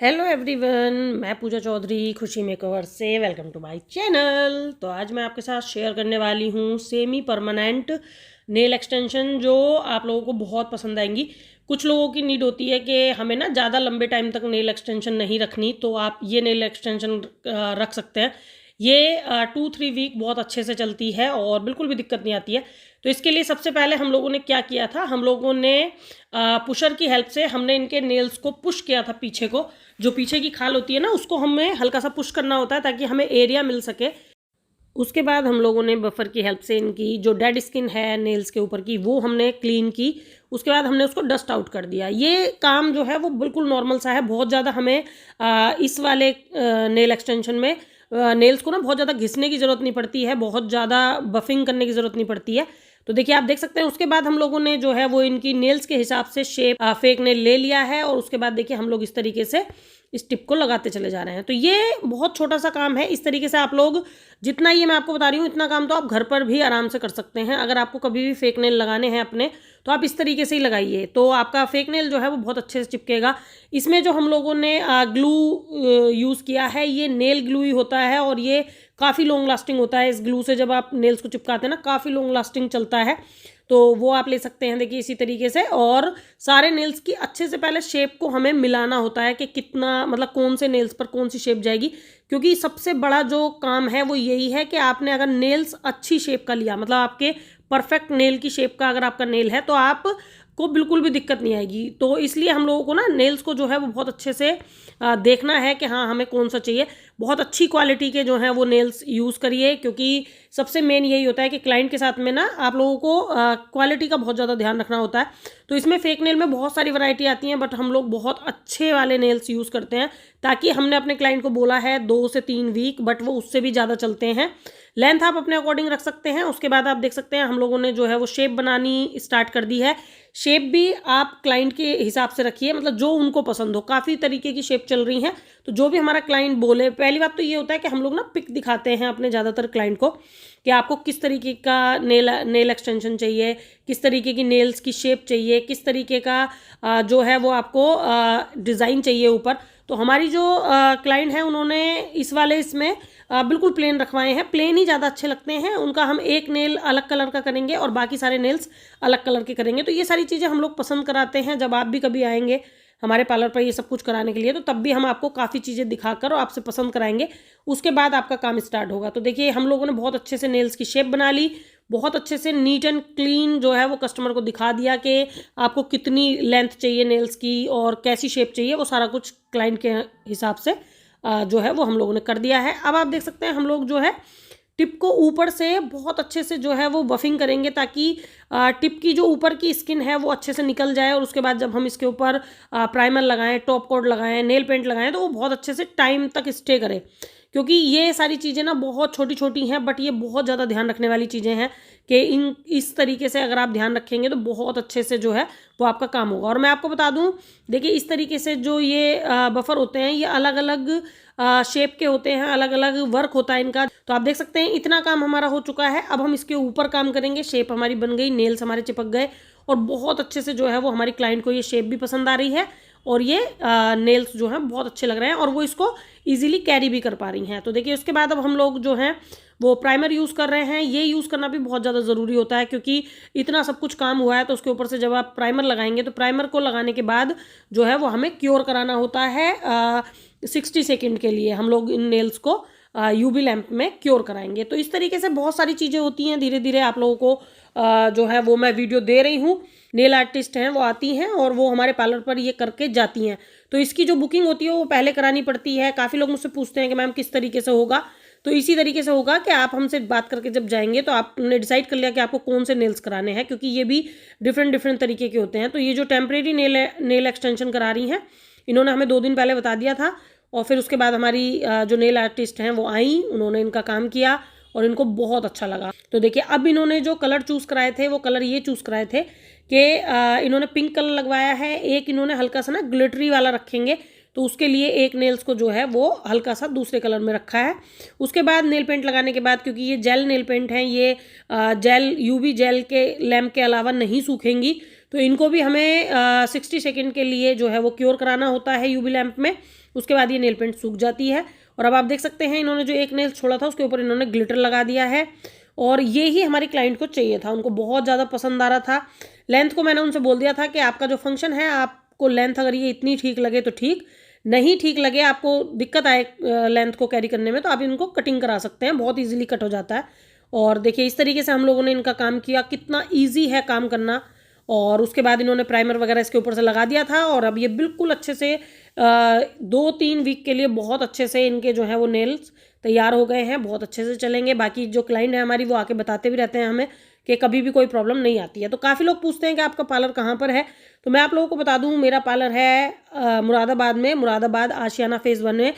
Hello everyone, मैं पूजा चौधरी खुशी makeover से वेलकम टू माय चैनल। तो आज मैं आपके साथ शेयर करने वाली हूँ सेमी परमानेंट नेल एक्सटेंशन जो आप लोगों को बहुत पसंद आएंगी। कुछ लोगों की नीड होती है कि हमें ना ज़्यादा लंबे टाइम तक नेल एक्सटेंशन नहीं रखनी, तो आप ये नेल एक्सटेंशन रख सकते हैं। ये 2-3 वीक बहुत अच्छे से चलती है और बिल्कुल भी दिक्कत नहीं आती है। तो इसके लिए सबसे पहले हम लोगों ने क्या किया था, हम लोगों ने पुशर की हेल्प से हमने इनके नेल्स को पुश किया था। पीछे को जो पीछे की खाल होती है ना, उसको हमें हल्का सा पुश करना होता है ताकि हमें एरिया मिल सके। उसके बाद हम लोगों ने बफर की हेल्प से इनकी जो डेड स्किन है नेल्स के ऊपर की, वो हमने क्लीन की। उसके बाद हमने उसको डस्ट आउट कर दिया। ये काम जो है वो बिल्कुल नॉर्मल सा है। बहुत ज़्यादा हमें इस वाले नेल एक्सटेंशन में नेल्स को ना बहुत ज़्यादा घिसने की ज़रूरत नहीं पड़ती है, बहुत ज़्यादा बफिंग करने की ज़रूरत नहीं पड़ती है। तो देखिए, आप देख सकते हैं। उसके बाद हम लोगों ने जो है वो इनकी नेल्स के हिसाब से शेप फेक नेल ले लिया है और उसके बाद देखिए हम लोग इस तरीके से इस टिप को लगाते चले जा रहे हैं। तो ये बहुत छोटा सा काम है। इस तरीके से आप लोग जितना ये मैं आपको बता रही हूँ, इतना काम तो आप घर पर भी आराम से कर सकते हैं। अगर आपको कभी भी फेक नेल लगाने हैं अपने, तो आप इस तरीके से ही लगाइए, तो आपका फेक नेल जो है वो बहुत अच्छे से चिपकेगा। इसमें जो हम लोगों ने ग्लू यूज़ किया है, ये नेल ग्लू ही होता है और ये काफ़ी लॉन्ग लास्टिंग होता है। इस ग्लू से जब आप नेल्स को चिपकाते हैं ना, काफ़ी लॉन्ग लास्टिंग चलता है। तो वो आप ले सकते हैं, देखिए इसी तरीके से। और सारे नेल्स की अच्छे से पहले शेप को हमें मिलाना होता है कि कितना, मतलब कौन से नेल्स पर कौन सी शेप जाएगी। क्योंकि सबसे बड़ा जो काम है वो यही है कि आपने अगर नेल्स अच्छी शेप का लिया, मतलब आपके परफेक्ट नेल की शेप का अगर आपका नेल है, तो आप को बिल्कुल भी दिक्कत नहीं आएगी। तो इसलिए हम लोगों को ना नेल्स को जो है वो बहुत अच्छे से देखना है कि हाँ हमें कौन सा चाहिए। बहुत अच्छी क्वालिटी के जो हैं वो नेल्स यूज़ करिए, क्योंकि सबसे मेन यही होता है कि क्लाइंट के साथ में ना आप लोगों को क्वालिटी का बहुत ज़्यादा ध्यान रखना होता है। तो इसमें फेक नेल में बहुत सारी वैरायटी आती हैं, बट हम लोग बहुत अच्छे वाले नेल्स यूज़ करते हैं। ताकि हमने अपने क्लाइंट को बोला है 2 से 3 वीक, बट वो उससे भी ज़्यादा चलते हैं। लेंथ आप अपने अकॉर्डिंग रख सकते हैं। उसके बाद आप देख सकते हैं हम लोगों ने जो है वो शेप बनानी स्टार्ट कर दी है। शेप भी आप क्लाइंट के हिसाब से रखिए, मतलब जो उनको पसंद हो। काफ़ी तरीके की शेप चल रही हैं, तो जो भी हमारा क्लाइंट बोले। पहली बात तो ये होता है कि हम लोग ना पिक दिखाते हैं अपने ज़्यादातर क्लाइंट को कि आपको किस तरीके का नेल एक्सटेंशन चाहिए, किस तरीके की नेल्स की शेप चाहिए, किस तरीके का जो है वो आपको डिज़ाइन चाहिए ऊपर। तो हमारी जो क्लाइंट है, उन्होंने इस वाले इसमें बिल्कुल प्लेन रखवाए हैं। प्लेन ही ज़्यादा अच्छे लगते हैं। उनका हम एक नेल अलग कलर का करेंगे और बाकी सारे नेल्स अलग कलर के करेंगे। तो ये सारी चीज़ें हम लोग पसंद कराते हैं। जब आप भी कभी आएंगे हमारे पार्लर पर ये सब कुछ कराने के लिए, तो तब भी हम आपको काफ़ी चीज़ें दिखाकर और आपसे पसंद कराएंगे। उसके बाद आपका काम स्टार्ट होगा। तो देखिए, हम लोगों ने बहुत अच्छे से नेल्स की शेप बना ली। बहुत अच्छे से नीट एंड क्लीन जो है वो कस्टमर को दिखा दिया कि आपको कितनी लेंथ चाहिए नेल्स की और कैसी शेप चाहिए। वो सारा कुछ क्लाइंट के हिसाब से जो है वो हम लोगों ने कर दिया है। अब आप देख सकते हैं हम लोग जो है टिप को ऊपर से बहुत अच्छे से जो है वो बफिंग करेंगे, ताकि टिप की जो ऊपर की स्किन है वो अच्छे से निकल जाए। और उसके बाद जब हम इसके ऊपर प्राइमर लगाएं, टॉप कोट लगाएं, नेल पेंट लगाएं, तो वो बहुत अच्छे से टाइम तक स्टे करे। क्योंकि ये सारी चीज़ें ना बहुत छोटी छोटी हैं, बट ये बहुत ज़्यादा ध्यान रखने वाली चीज़ें हैं कि इस तरीके से अगर आप ध्यान रखेंगे तो बहुत अच्छे से जो है वो आपका काम होगा। और मैं आपको बता दूं, देखिए इस तरीके से जो ये बफर होते हैं, ये अलग अलग शेप के होते हैं, अलग अलग वर्क होता है इनका। तो आप देख सकते हैं इतना काम हमारा हो चुका है। अब हम इसके ऊपर काम करेंगे। शेप हमारी बन गई, नेल्स हमारे चिपक गए और बहुत अच्छे से जो है वो हमारी क्लाइंट को ये शेप भी पसंद आ रही है और ये नेल्स जो हैं बहुत अच्छे लग रहे हैं और वो इसको इजीली कैरी भी कर पा रही हैं। तो देखिए, उसके बाद अब हम लोग जो हैं वो प्राइमर यूज़ कर रहे हैं। ये यूज़ करना भी बहुत ज़्यादा ज़रूरी होता है, क्योंकि इतना सब कुछ काम हुआ है तो उसके ऊपर से जब आप प्राइमर लगाएंगे, तो प्राइमर को लगाने के बाद जो है वो हमें क्योर कराना होता है 60 सेकेंड के लिए। हम लोग इन नेल्स को यूवी लैंप में क्योर कराएंगे। तो इस तरीके से बहुत सारी चीज़ें होती हैं। धीरे धीरे आप लोगों को जो है वो मैं वीडियो दे रही हूँ। नेल आर्टिस्ट हैं वो आती हैं और वो हमारे पार्लर पर ये करके जाती हैं। तो इसकी जो बुकिंग होती है वो पहले करानी पड़ती है। काफ़ी लोग मुझसे पूछते हैं कि मैम किस तरीके से होगा। तो इसी तरीके से होगा कि आप हमसे बात करके जब जाएंगे तो आपने डिसाइड कर लिया कि आपको कौन से नेल्स कराने हैं, क्योंकि ये भी डिफरेंट डिफरेंट तरीके के होते हैं। तो ये जो टेम्परेरी नेल एक्सटेंशन करा रही हैं, इन्होंने हमें 2 दिन पहले बता दिया था। और फिर उसके बाद हमारी जो नेल आर्टिस्ट हैं वो आई, उन्होंने इनका काम किया और इनको बहुत अच्छा लगा। तो देखिए, अब इन्होंने जो कलर चूज़ कराए थे वो कलर ये चूज़ कराए थे कि इन्होंने पिंक कलर लगवाया है। एक इन्होंने हल्का सा ना ग्लिटरी वाला रखेंगे, तो उसके लिए एक नेल्स को जो है वो हल्का सा दूसरे कलर में रखा है। उसके बाद नेल पेंट लगाने के बाद, क्योंकि ये जेल नेल पेंट हैं, ये जेल यूवी जेल के लैम्प के अलावा नहीं सूखेंगी, तो इनको भी हमें 60 सेकेंड के लिए जो है वो क्योर कराना होता है यूवी लैम्प में। उसके बाद ये नेल पेंट सूख जाती है। और अब आप देख सकते हैं इन्होंने जो एक नेल छोड़ा था उसके ऊपर इन्होंने ग्लिटर लगा दिया है, और ये ही हमारी क्लाइंट को चाहिए था, उनको बहुत ज़्यादा पसंद आ रहा था। लेंथ को मैंने उनसे बोल दिया था कि आपका जो फंक्शन है, आपको लेंथ अगर ये इतनी ठीक लगे तो ठीक, नहीं ठीक लगे, आपको दिक्कत आए लेंथ को कैरी करने में, तो आप इनको कटिंग करा सकते हैं, बहुत ईजिली कट हो जाता है। और देखिए इस तरीके से हम लोगों ने इनका काम किया, कितना ईजी है काम करना। और उसके बाद इन्होंने प्राइमर वगैरह इसके ऊपर से लगा दिया था, और अब ये बिल्कुल अच्छे से 2-3 वीक के लिए बहुत अच्छे से इनके जो है वो नेल्स तैयार हो गए हैं, बहुत अच्छे से चलेंगे। बाकी जो क्लाइंट है हमारी वो आके बताते भी रहते हैं हमें कि कभी भी कोई प्रॉब्लम नहीं आती है। तो काफ़ी लोग पूछते हैं कि आपका पार्लर कहाँ पर है, तो मैं आप लोगों को बता दूँ, मेरा पार्लर है मुरादाबाद में, मुरादाबाद आशियाना फेज़ 1 में।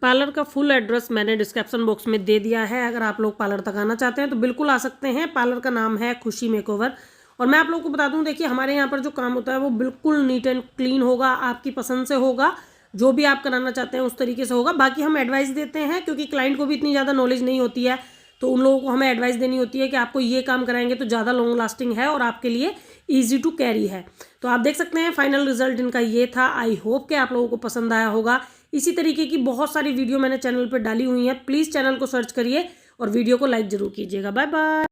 पार्लर का फुल एड्रेस मैंने डिस्क्रिप्शन बॉक्स में दे दिया है, अगर आप लोग पार्लर तक आना चाहते हैं तो बिल्कुल आ सकते हैं। पार्लर का नाम है खुशी मेकओवर। और मैं आप लोगों को बता दूं, देखिए हमारे यहाँ पर जो काम होता है वो बिल्कुल नीट एंड क्लीन होगा, आपकी पसंद से होगा, जो भी आप कराना चाहते हैं उस तरीके से होगा। बाकी हम एडवाइस देते हैं, क्योंकि क्लाइंट को भी इतनी ज़्यादा नॉलेज नहीं होती है, तो उन लोगों को हमें एडवाइस देनी होती है कि आपको ये काम कराएंगे तो ज़्यादा लॉन्ग लास्टिंग है और आपके लिए ईजी टू कैरी है। तो आप देख सकते हैं फाइनल रिजल्ट इनका ये था। आई होप कि आप लोगों को पसंद आया होगा। इसी तरीके की बहुत सारी वीडियो मैंने चैनल पर डाली हुई हैं, प्लीज़ चैनल को सर्च करिए और वीडियो को लाइक ज़रूर कीजिएगा। Bye bye.